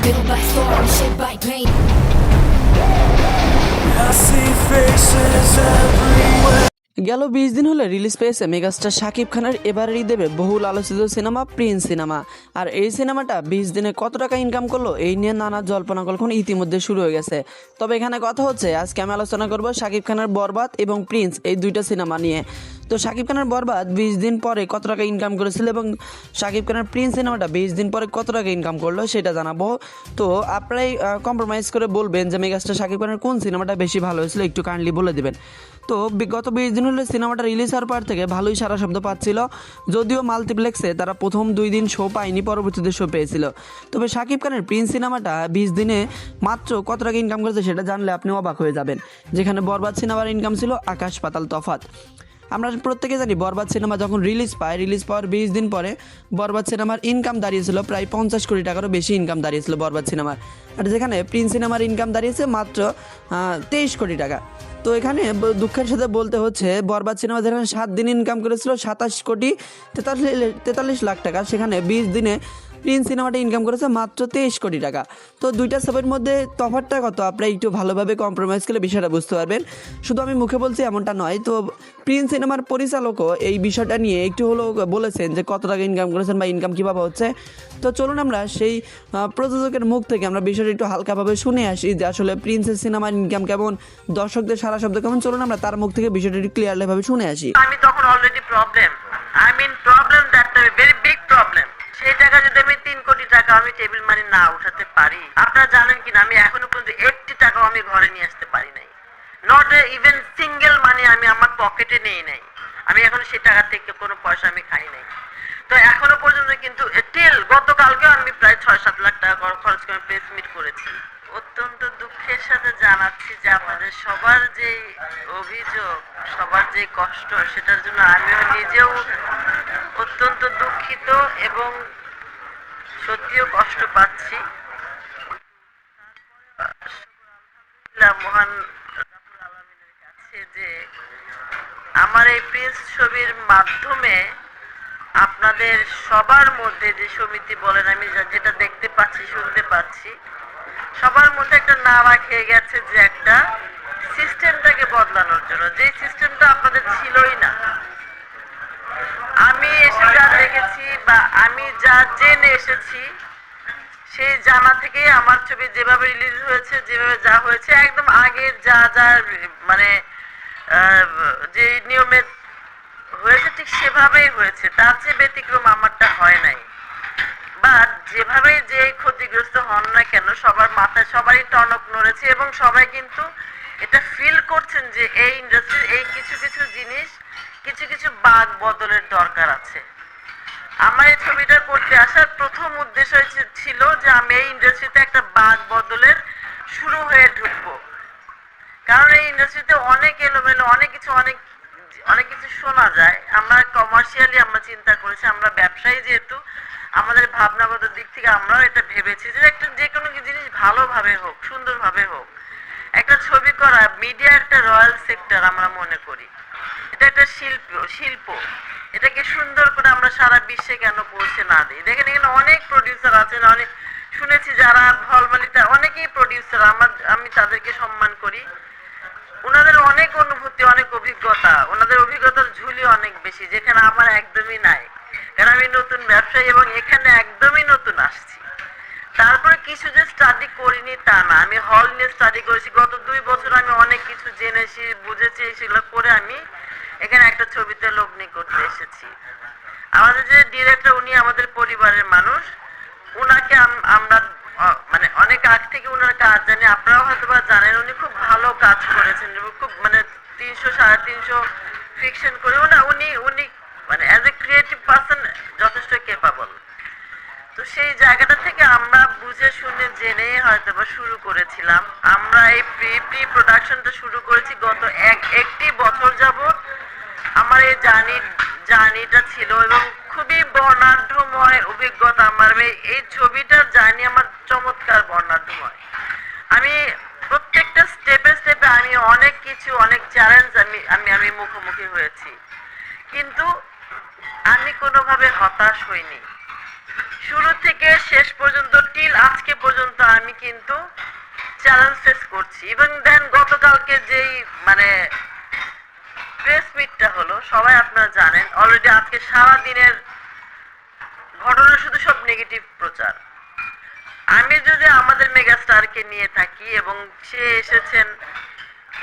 built by storm, shaped by pain. I see faces everywhere. গেল 20 দিন হলে release পেয়েছে মেগাস্টার শাকিব খানের এবারেরই দেবে বহুল আলোচিত সিনেমা প্রিন্স সিনেমা। আর এই সিনেমাটা 20 দিনে কত টাকা ইনকাম করলো এই নিয়ে নানা জল্পনা কল্পনা ইতিমধ্যে শুরু হয়ে গেছে। তবে এখানে কথা হচ্ছে আজকে আমি আলোচনা করব শাকিব খানের বরবাদ এবং প্রিন্স এই দুইটা সিনেমা নিয়ে। তো শাকিব খানের বরবাদ 20 দিন পরে কত টাকা ইনকাম করেছিল এবং শাকিব খানের প্রিন্স সিনেমাটা 20 দিন পরে কত টাকা ইনকাম করলো সেটা জানাবো। তো আপনারাই কম্প্রোমাইজ করে বলবেন যে মেগাস্টার শাকিব খানের কোন সিনেমাটা বেশি ভালো হয়েছিল, একটু কাইন্ডলি বলে দেবেন। তো বিগত 20 দিন হলে সিনেমাটা রিলিজ হওয়ার পর থেকে ভালোই সারা শব্দ পাচ্ছিল, যদিও মাল্টিপ্লেক্সে তারা প্রথম 2 দিন শো পায়নি, পরবর্তীতে শো পেয়েছিল। তবে শাকিব খানের প্রিন্স সিনেমাটা 20 দিনে মাত্র কত টাকা ইনকাম করেছে সেটা জানলে আপনি অবাক হয়ে যাবেন, যেখানে বরবাদ সিনেমার ইনকাম ছিল আকাশ পাতাল তফাৎ। আমরা প্রত্যেকে জানি বরবাদ সিনেমা যখন রিলিজ পাওয়ার 20 দিন পরে বরবাদ সিনেমার ইনকাম দাঁড়িয়েছিল প্রায় 50 কোটি টাকারও বেশি ইনকাম দাঁড়িয়েছিল বরবাদ সিনেমার। আর যেখানে প্রিন্স সিনেমার ইনকাম দাঁড়িয়েছে মাত্র 23 কোটি টাকা। তো এখানে দুঃখের সাথে বলতে হচ্ছে বরবাদ সিনেমা যেখানে 7 দিন ইনকাম করেছিল 27 কোটি 43 লাখ টাকা, সেখানে 20 দিনে প্রিন্স সিনেমাটা ইনকাম করেছে মাত্র 23 কোটি টাকা। তো দুইটা ছবির মধ্যে তফাৎটা কত আপনারা একটু ভালোভাবে কম্প্রোমাইজ করলে বিষয়টা বুঝতে পারবেন। শুধু আমি মুখে বলছি এমনটা নয়। তো প্রিন্স সিনেমার পরিচালকও এই বিষয়টা নিয়ে একটু হলেও বলেছেন যে কত টাকা ইনকাম করেছেন বা ইনকাম কীভাবে হচ্ছে। তো চলুন আমরা সেই প্রযোজকের মুখ থেকে আমরা বিষয়টা একটু হালকাভাবে শুনে আসি যে আসলে প্রিন্সের সিনেমার ইনকাম কেমন, দর্শকদের সারা শব্দ কেমন। চলুন আমরা তার মুখ থেকে বিষয়টা একটু ক্লিয়ারলিভাবে শুনে আসি। আমি তখন already problem that very big problem. সেই টাকা যদি আমি 3 কোটি টাকা আমি টেবিল মানি না উঠাতে পারি, আপনারা জানেন কিনা আমি এখনো পর্যন্ত 80 টাকাও আমি ঘরে নিয়ে আসতে পারি নাই। নট ইভেন সিঙ্গেল মানি আমি আমার পকেটে নেই নাই। আমি এখনো সেই টাকা থেকে কোনো পয়সা আমি খাই নাই। তো এখনো পর্যন্ত কিন্তু গতকালকে আমি প্রায় 6-7 লাখ টাকা খরচ করে প্রেস মিট করেছি। অত্যন্ত দুঃখের সাথে জানাচ্ছি যে আপনাদের সবার যে অভিযোগ, সবার যে কষ্ট, সেটার জন্য আমিও নিজেও অত্যন্ত দুঃখিত এবং সত্যিও কষ্ট পাচ্ছি। মহান রাব্বুল আলামিনের কাছে যে আমার এই প্রিন্স ছবির মাধ্যমে আপনাদের সবার মধ্যে যে সমিতি বলেন, আমি যেটা দেখতে পাচ্ছি শুনতে পাচ্ছি, সবার মধ্যে একটা নাড়া খেয়ে গেছে যে একটা সিস্টেমটাকে বদলানোর জন্য, যে সিস্টেমটা আপনাদের ছিলই না। আমি এসে যা দেখেছি বা আমি যা জেনে এসেছি, সেই জানা থেকে আমার ছবি যেভাবে রিলিজ হয়েছে, যেভাবে যা হয়েছে একদম আগের যা মানে যে নিয়মে হয়েছে ঠিক সেভাবেই হয়েছে, তার চেয়ে ব্যতিক্রম আমারটা হয় নাই। বা যেভাবে যে ক্ষতিগ্রস্ত হন না কেন সবার মাথায় সবারই টনক নড়েছে এবং সবাই কিন্তু এটা ফিল করছেন যে এই ইন্ডাস্ট্রির এই কিছু কিছু জিনিস কিছু বাক বদলের দরকার আছে। আমার এই ছবিটা করতে আসার প্রথম উদ্দেশ্য ছিল যে আমি এই ইন্ডাস্ট্রিতে একটা বাক বদলের শুরু হয়ে ঢুকবো। কারণ এই ইন্ডাস্ট্রিতে অনেক এলোমেলো অনেক কিছু শোনা যায়। আমরা কমার্শিয়ালি আমরা চিন্তা করেছি, আমরা ব্যবসায়ী যেহেতু আমাদের ভাবনাগত দিক থেকে আমরাও এটা ভেবেছি যে একটা যে কোনো জিনিস ভালোভাবে হোক, সুন্দরভাবে হোক। একটা ছবি করা মিডিয়া একটা রয়্যাল সেক্টর আমরা মনে করি, এটা একটা শিল্প। এটাকে সুন্দর করে আমরা সারা বিশ্বে কেন পৌঁছে না দিই? দেখেন এখানে অনেক প্রডিউসার আছেন, অনেক শুনেছি যারা ভলমালিতে অনেকেই প্রডিউসার, আমি তাদেরকে সম্মান করি। ওনাদের অনেক অনুভূতি, অনেক অভিজ্ঞতা, ওনাদের অভিজ্ঞতার ঝুলি অনেক বেশি, যেখানে আমার একদমই নাই। কারণ আমি নতুন ব্যবসায়ী এবং এখানে একদমই নতুন আসছি। তারপরে কিছু যে স্টাডি করিনি তা না, আমি হল নিয়ে স্টাডি করেছি। গত 2 বছর আমি অনেক কিছু জেনেছি, বুঝেছি, সেগুলো করে আমি এখানে একটা ছবিতে লগ্নি করতে এসেছি। আমাদের যে ডিরেক্টর উনি আমাদের পরিবারের মানুষ, উনাকে আমরা মানে অনেক আগ থেকে উনার কাজ জানি, আপনারাও হয়তো বা জানেন। উনি খুব ভালো কাজ করেছেন, খুব মানে 300-350 ফিকশন করে উনি মানে অ্যাজ এ ক্রিয়েটিভ পারসন যথেষ্ট কেপাবল। তো সেই জায়গাটা থেকে আমরা বুঝে শুনে জেনে হয়তো বা শুরু করেছিলাম। আমরা এই প্রি প্রোডাকশনটা শুরু করেছি গত একটি বছর যাবত। আমার এই জার্নিটা ছিল এবং খুবই বর্ণাঢ্যময় অভিজ্ঞতা। আমার এই ছবিটার জার্নি আমার চমৎকার বর্ণাঢ্যময়। আমি প্রত্যেকটা স্টেপে আমি অনেক চ্যালেঞ্জ আমি মুখোমুখি হয়েছি, কিন্তু আমি কোনোভাবে হতাশ হইনি। শুরু থেকে শেষ পর্যন্ত টিল আজকে পর্যন্ত আমি কিন্তু চ্যালেঞ্জ ফেস করছি। ইভেন দেন গতকালকে যেই মানে প্রেস মিটটা হলো, সবাই আপনারা জানেন অলরেডি আজকে সারা দিনের ঘটনা শুধু সব নেগেটিভ প্রচার। আমি যদি আমাদের মেগাস্টারকে নিয়ে থাকি এবং সে এসেছেন,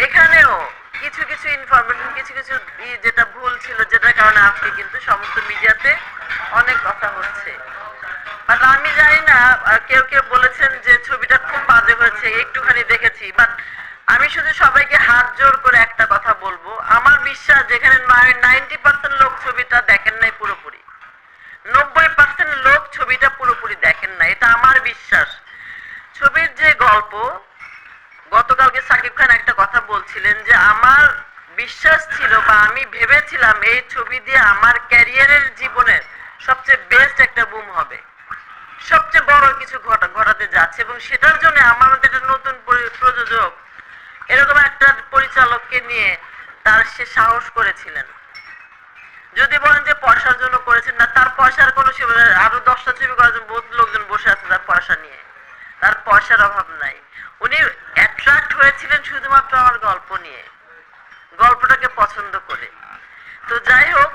এখানেও কিছু কিছু ইনফরমেশন কিছু কিছু যেটা ভুল ছিল, যেটার কারণে আজকে কিন্তু সমস্ত মিডিয়াতে অনেক কথা হচ্ছে। বাট আমি জানি না, কেউ কেউ বলেছেন যে ছবিটা খুব বাজে হয়েছে, একটুখানি দেখেছি। বাট আমি শুধু সবাইকে হাত জোর করে একটা কথা বলবো, আমার বিশ্বাস যেখানে 90% লোক ছবিটা দেখেন নাই পুরোপুরি, 90% লোক ছবিটা পুরোপুরি দেখেন না, এটা আমার বিশ্বাস। ছবির যে গল্প, গতকালকে সাকিব খান একটা কথা বলছিলেন যে আমার বিশ্বাস ছিল বা আমি ভেবেছিলাম এই ছবি দিয়ে আমার ক্যারিয়ারের জীবনের সবচেয়ে বেস্ট একটা বুম হবে, সবচেয়ে বড় কিছু ঘটাতে যাচ্ছে। এবং সেটার জন্য আমার মধ্যে একটা নতুন প্রযোজক, এরকম একটা পরিচালককে নিয়ে সে সাহস করেছিলেন। যদি বলেন যে পয়সার জন্য করেছেন, না, তার পয়সার কোনো আরো 10টা ছবি করার জন্য বহুত লোকজন বসে আছে তার পয়সা নিয়ে, তার পয়সার অভাব নাই। উনি অ্যাট্রাক্ট হয়েছিলেন শুধুমাত্র আমার গল্প নিয়ে, গল্পটাকে পছন্দ করে। তো যাই হোক,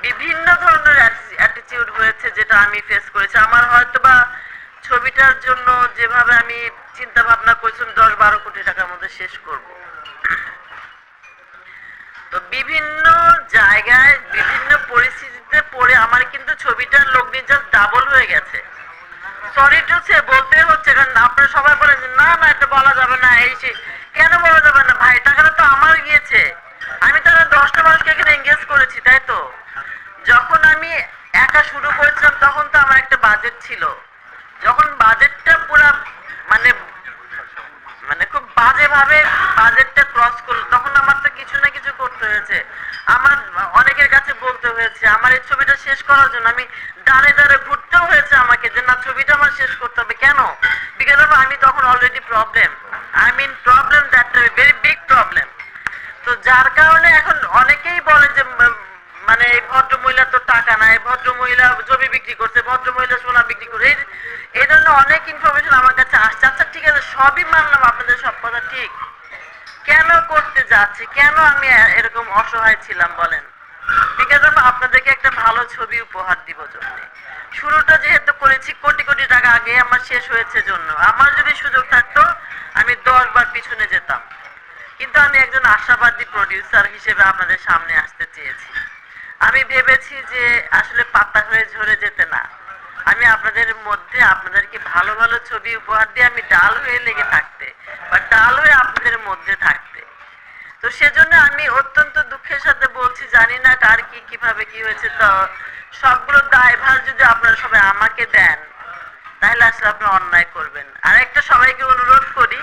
বিভিন্ন ধরনের অ্যাটিটিউড হয়েছে যেটা আমি ফেস করেছি। আমার হয়তোবা ছবিটার জন্য যেভাবে আমি চিন্তা ভাবনা করেছিলাম 10-12 কোটি টাকার মধ্যে শেষ করব, তো বিভিন্ন জায়গায় বিভিন্ন পরিস্থিতিতে পড়ে আমার কিন্তু ছবিটার লগ্নি জাস্ট ডাবল হয়ে গেছে। সরি টু সে বলতে হচ্ছে, কারণ আপনারা সবাই বলেন যে না না এটা বলা যাবে না, এই সে কেন বলা যাবে না ভাই, টাকাটা তো আমার গিয়েছে, আমি তো 10টা মানুষকে এখানে এঙ্গেজ করেছি, তাই তো? যখন আমি একা শুরু করেছিলাম তখন তো আমার একটা বাজেট ছিল, যখন বাজেটটা পুরো মানে মানে খুব বাজেভাবে বাজেটটা ক্রস করলো, তখন আমার তো কিছু না কিছু করতে হয়েছে, আমার অনেকের কাছে বলতে হয়েছে, আমার এই ছবিটা শেষ করার জন্য আমি দাঁড়ে দাঁড়ে ঘুরতেও হয়েছে আমাকে যে না ছবিটা আমার শেষ করতে হবে। কেন? বিকজ অফ আমি তখন already problem, I mean problem, that very big problem. তো যার কারণে এখন অনেকেই বলে যে মানে এই ভদ্র মহিলা তো টাকা নাই, ভদ্র মহিলা জমি বিক্রি করছে, ভদ্র মহিলা সোনা বিক্রি করে, এই ধরনের অনেক ইনফরমেশন আমার কাছে আসছে। আচ্ছা ঠিক আছে, সবই মানলাম, আপনাদের সব কথা ঠিক, কেন করতে যাচ্ছি, কেন আমি এরকম অসহায় ছিলাম বলেন? বিকজ অফ আপনাদেরকে একটা ভালো ছবি উপহার দিব জন্য। শুরুটা যেহেতু করেছি কোটি কোটি টাকা আগে আমার শেষ হয়েছে জন্য, আমার যদি সুযোগ থাকতো আমি 10 বার পিছনে যেতাম, কিন্তু আমি একজন আশাবাদী প্রডিউসার হিসেবে আপনাদের সামনে আসতে চেয়েছি। আমি ভেবেছি যে আসলে পাতা হয়ে ঝরে যেতে না, আমি আপনাদের মধ্যে আপনাদেরকে ভালো ভালো ছবি উপহার দিয়ে আমি ডাল হয়ে লেগে থাকতে বা ডাল হয়ে আপনাদের মধ্যে থাকতে। তো সেজন্য আমি অত্যন্ত দুঃখের সাথে বলছি, জানি না কার কি কিভাবে কি হয়েছে, তো সবগুলো দায়ভার যদি আপনারা সবাই আমাকে দেন তাহলে আসলে আপনারা অন্যায় করবেন। আর একটা সবাইকে অনুরোধ করি,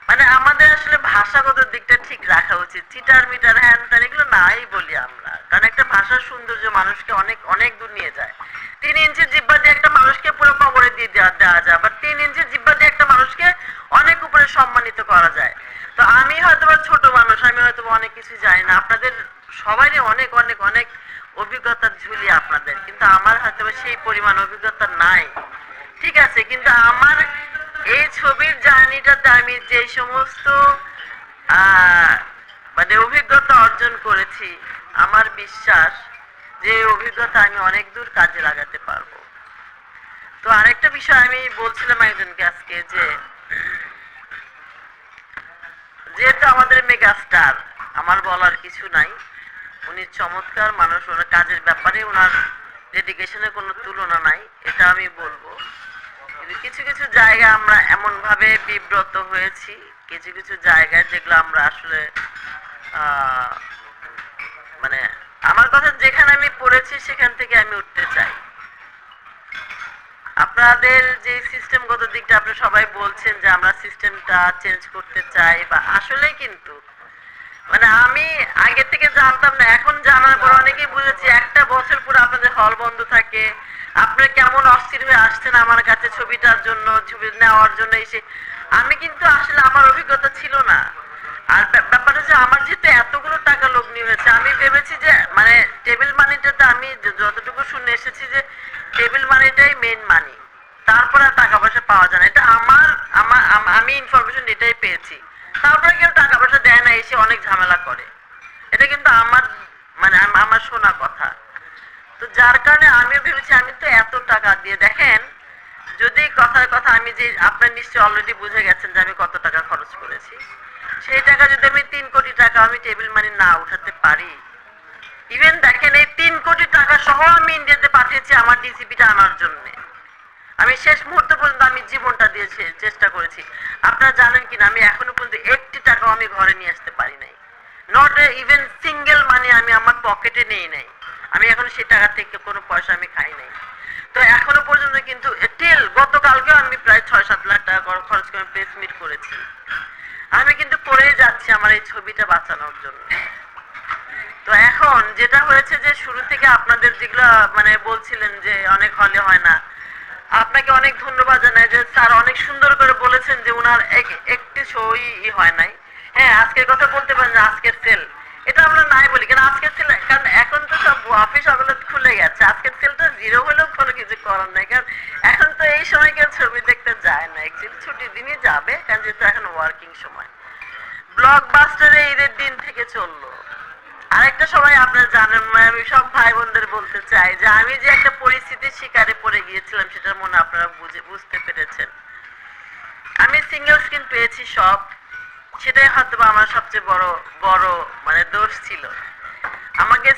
মানে আমাদের আসলে ভাষাগত দিকটা ঠিক রাখা উচিত, চিটার মিটার হ্যান ত্যান এগুলো নাই বলি আমরা, কারণ একটা ভাষার সৌন্দর্য মানুষকে অনেক অনেক দূর নিয়ে যায়। 3 ইঞ্চির জিব্বা দিয়ে একটা মানুষকে পুরো কবরে দিয়ে দেওয়া যায়, বা 3 ইঞ্চির জিব্বা দিয়ে একটা মানুষকে অনেক উপরে সম্মানিত করা যায়। তো আমি হয়তো ছোট মানুষ, আমি হয়তো অনেক কিছু জানি না, আপনাদের সবারই অনেক অনেক অনেক অভিজ্ঞতার ঝুলি আপনাদের, কিন্তু আমার হয়তো সেই পরিমাণ অভিজ্ঞতা নাই, ঠিক আছে? কিন্তু আমার এই ছবির জার্নিটাতে আমি যে সমস্ত মানে অভিজ্ঞতা অর্জন করেছি, আমার বিশ্বাস যে অভিজ্ঞতা আমি অনেক দূর কাজে লাগাতে পারবো। তো আরেকটা বিষয় আমি বলছিলাম একজনকে আজকে, যে যেহেতু আমাদের মেগাস্টার, আমার বলার কিছু নাই, উনি চমৎকার মানুষ, ওনার কাজের ব্যাপারে ওনার ডেডিকেশনের কোনো তুলনা নাই, এটা আমি বলবো। কিন্তু কিছু কিছু জায়গায় আমরা এমন ভাবে বিব্রত হয়েছি, কিছু কিছু জায়গায় যেগুলো আমরা আসলে মানে আমার কথা যেখানে আমি পড়েছি সেখান থেকে আমি উঠতে চাই। আপনাদের যে সিস্টেমগত দিকটা আপনারা সবাই বলছেন যে আমরা সিস্টেমটা চেঞ্জ করতে চাই, বা আসলে কিন্তু মানে আমি আগে থেকে জানতাম না, এখন জানার পর অনেকেই বুঝেছি। একটা বছর পুরো আপনাদের হল বন্ধ থাকে, আপনারা কেমন অস্থির হয়ে আসছেন আমার কাছে ছবিটার জন্য, ছবি নেওয়ার জন্য এসে। আমি কিন্তু আসলে আমার অভিজ্ঞতা ছিল না। আর ব্যাপার হচ্ছে আমার যেহেতু এতগুলো টাকা লগ্নি হয়েছে, আমি ভেবেছি যে মানে টেবিল মানিটাতে আমি যতটুকু শুনে এসেছি যে টেবিল মানিটাই টাকাটাই মেইন মানি, তারপরে আর টাকা পয়সা পাওয়া যায় না। এটা আমি ইনফরমেশন এটাই পেয়েছি। তারপরে কেউ টাকা পয়সা দেয় না, এসে অনেক ঝামেলা করে। এটা কিন্তু আমার শোনা কথা। তো যার কারণে আমিও ভেবেছি আমি তো এত টাকা দিয়ে, দেখেন যদি কথার কথা আমি যে আপনার নিশ্চয়ই অলরেডি বুঝে গেছেন যে আমি কত টাকা খরচ করেছি, সেই টাকা যদি আমি 3 কোটি টাকা আমি টেবিল মানি না উঠাতে পারি, ইভেন দেখেন এই 3 কোটি টাকা সহ আমি ইন্ডিয়াতে পাঠিয়েছি আমার ডিসিপিটা আনার জন্য। আমি শেষ মুহূর্ত পর্যন্ত আমি জীবনটা দিয়েছি, চেষ্টা করেছি। আপনারা জানেন কিনা আমি এখনো পর্যন্ত 1টি টাকাও আমি ঘরে নিয়ে আসতে পারি নাই, নট ইভেন সিঙ্গেল মানি আমি আমার পকেটে নেই নাই। আমি এখন সেই টাকা থেকে কোনো পয়সা আমি খাই নাই। তো এখনো পর্যন্ত কিন্তু টিল গতকালকেও আমি প্রায় 6-7 লাখ টাকা খরচ করে প্রেস মিট করেছি। আমি কিন্তু করেই যাচ্ছি আমার এই ছবিটা বাঁচানোর জন্য। তো এখন যেটা হয়েছে যে শুরু থেকে আপনাদের যেগুলো বলছিলেন যে অনেক হলে হয় না, আপনাকে অনেক ধন্যবাদ জানাই যে স্যার অনেক সুন্দর করে বলেছেন যে উনার একটি শোই হয় নাই। হ্যাঁ, আজকের কথা বলতে পারেন যে আজকের সেল, এটা আমরা নাই বলি কেন আজকের সেল, কারণ এখন তো সব অফিস আদালত খুলে গেছে। আজকের সেলটা 0 হলেও কোনো কিছু করার নাই, কারণ এখন তো এই সময় কেউ ছবি দেখতে যায় না। অ্যাকচুয়ালি ছুটির দিনই যাবে, কারণ যেহেতু এখন ওয়ার্কিং সময়। ব্লকবাস্টারে ঈদের দিন থেকে চললো। আরেকটা সবাই আপনারা জানেন, আমি সব ভাই বোনদের বলতে চাই যে আমি যে একটা পরিস্থিতির শিকারে পড়ে গিয়েছিলাম সেটার মনে আপনারা বুঝতে পেরেছেন। আমি সিঙ্গেল স্ক্রিন পেয়েছি সব, সেটাই হয়তো আমার সবচেয়ে বড় দোষ ছিল। আমাকে